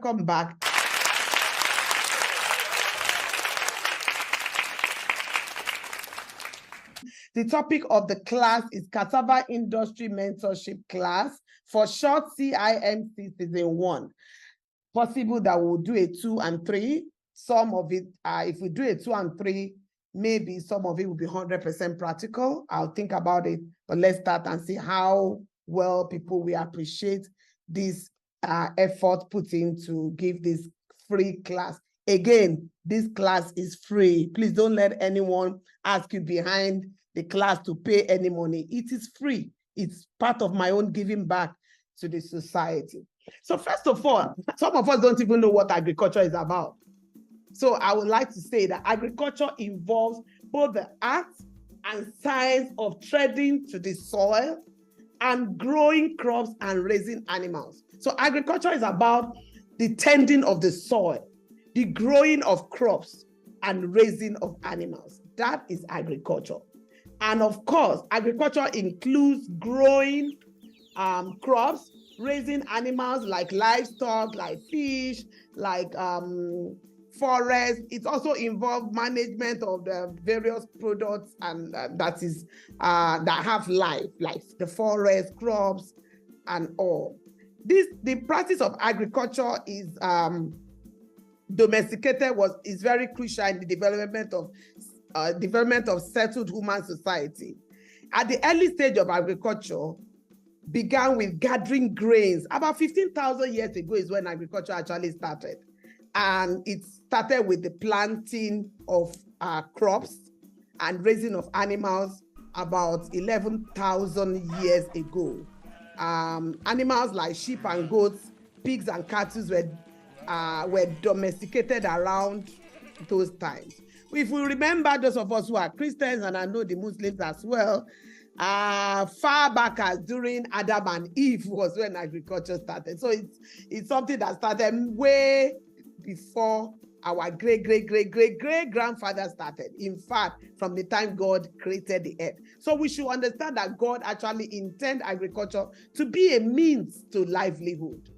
Welcome back. The topic of the class is Cassava Industry Mentorship Class, for short CIMC Season 1. Possible that we'll do a 2 and 3. Some of it, if we do a 2 and 3, maybe some of it will be 100% practical. I'll think about it, but let's start and see how well people will appreciate this effort put in to give this free class. Again, this class is free. Please don't let anyone ask you behind the class to pay any money. It is free. It's part of my own giving back to the society. So first of all, some of us don't even know what agriculture is about. So I would like to say that agriculture involves both the art and science of treading to the soil and growing crops and raising animals. So agriculture is about the tending of the soil, the growing of crops and raising of animals. That is agriculture. And of course, agriculture includes growing crops, raising animals like livestock, like fish, like forest. It also involves management of the various products and that have life, like the forest, crops, and all. The practice of agriculture is domesticated, is very crucial in the development of settled human society. At the early stage of agriculture, began with gathering grains. About 15,000 years ago is when agriculture actually started. And it started with the planting of crops and raising of animals about 11,000 years ago. Animals like sheep and goats, pigs and cattle were domesticated around those times. If we remember, those of us who are Christians, and I know the Muslims as well, far back as during Adam and Eve was when agriculture started. So it's something that started way before our great-great-great-great-great-grandfather started. In fact, from the time God created the earth. So we should understand that God actually intended agriculture to be a means to livelihood.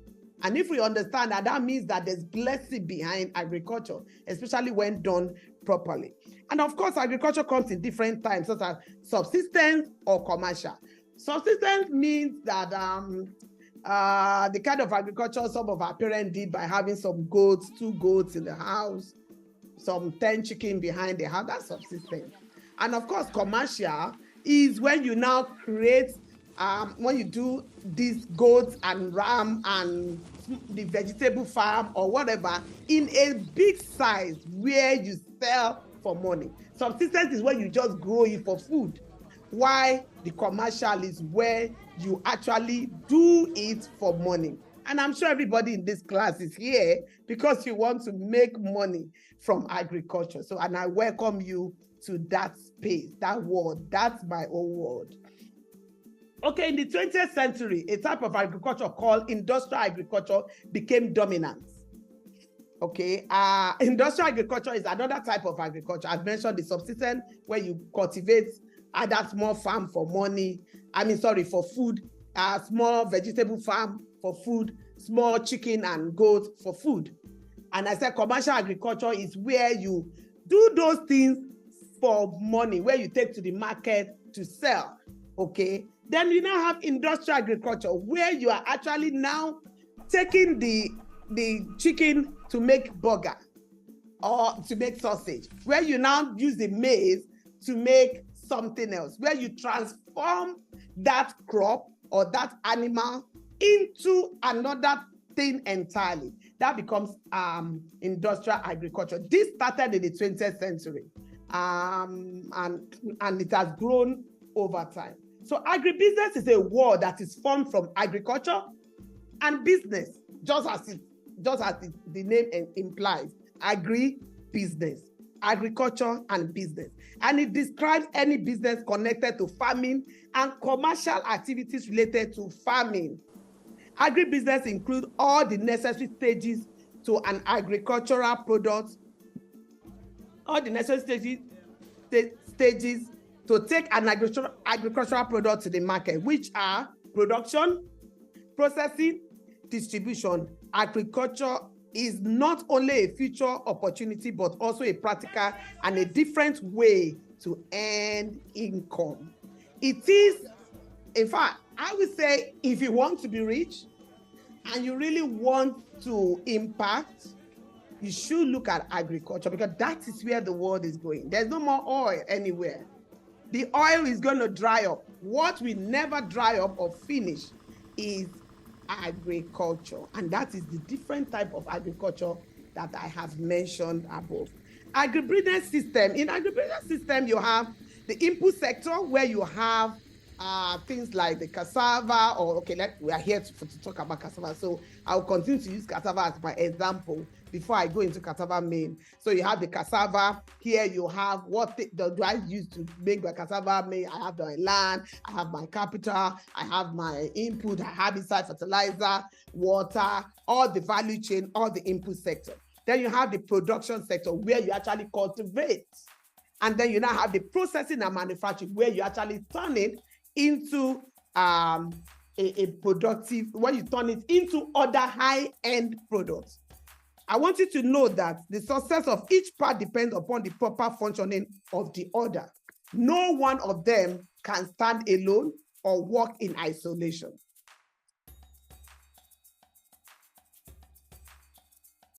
And if we understand that, that means that there's blessing behind agriculture, especially when done properly. And of course, agriculture comes in different times, such as subsistence or commercial. Subsistence means that the kind of agriculture some of our parents did by having some goats, 2 goats in the house, some 10 chicken behind the house, that's subsistence. And of course, commercial is when you now create, when you do these goats and ram and the vegetable farm or whatever in a big size where you sell for money. Subsistence is where you just grow it for food, while the commercial is where you actually do it for money. And I'm sure everybody in this class is here because you want to make money from agriculture. So, and I welcome you to that space, that world. That's my own world. Okay, in the 20th century, a type of agriculture called industrial agriculture became dominant. Okay, industrial agriculture is another type of agriculture. I've mentioned the subsistence where you cultivate either small farm for money, for food, small vegetable farm for food, small chicken and goats for food. And I said commercial agriculture is where you do those things for money, where you take to the market to sell, okay? Then you now have industrial agriculture, where you are actually now taking the chicken to make burger or to make sausage, where you now use the maize to make something else, where you transform that crop or that animal into another thing entirely. That becomes industrial agriculture. This started in the 20th century, and it has grown over time. So agribusiness is a word that is formed from agriculture and business, just as the name implies. Agribusiness, agriculture and business. And it describes any business connected to farming and commercial activities related to farming. Agribusiness includes all the necessary stages to an agricultural product, all the necessary stages to take an agricultural product to the market, which are production, processing, distribution, agriculture is not only a future opportunity, but also a practical and a different way to earn income. It is, in fact, I would say, if you want to be rich and you really want to impact, you should look at agriculture, because that is where the world is going. There's no more oil anywhere. The oil is going to dry up. What will never dry up or finish is agriculture. And that is the different type of agriculture that I have mentioned above. Agribusiness system. In agribusiness system, you have the input sector, where you have things like the cassava, or we are here to talk about cassava. So I'll continue to use cassava as my example before I go into cassava main. So you have the cassava. Here you have what do I use to make my cassava main. I have my land, I have my capital, I have my input, I have inside fertilizer, water, all the value chain, all the input sector. Then you have the production sector, where you actually cultivate. And then you now have the processing and manufacturing, where you actually turn it into a productive, when you turn it into other high-end products. I want you to know that the success of each part depends upon the proper functioning of the other. No one of them can stand alone or work in isolation.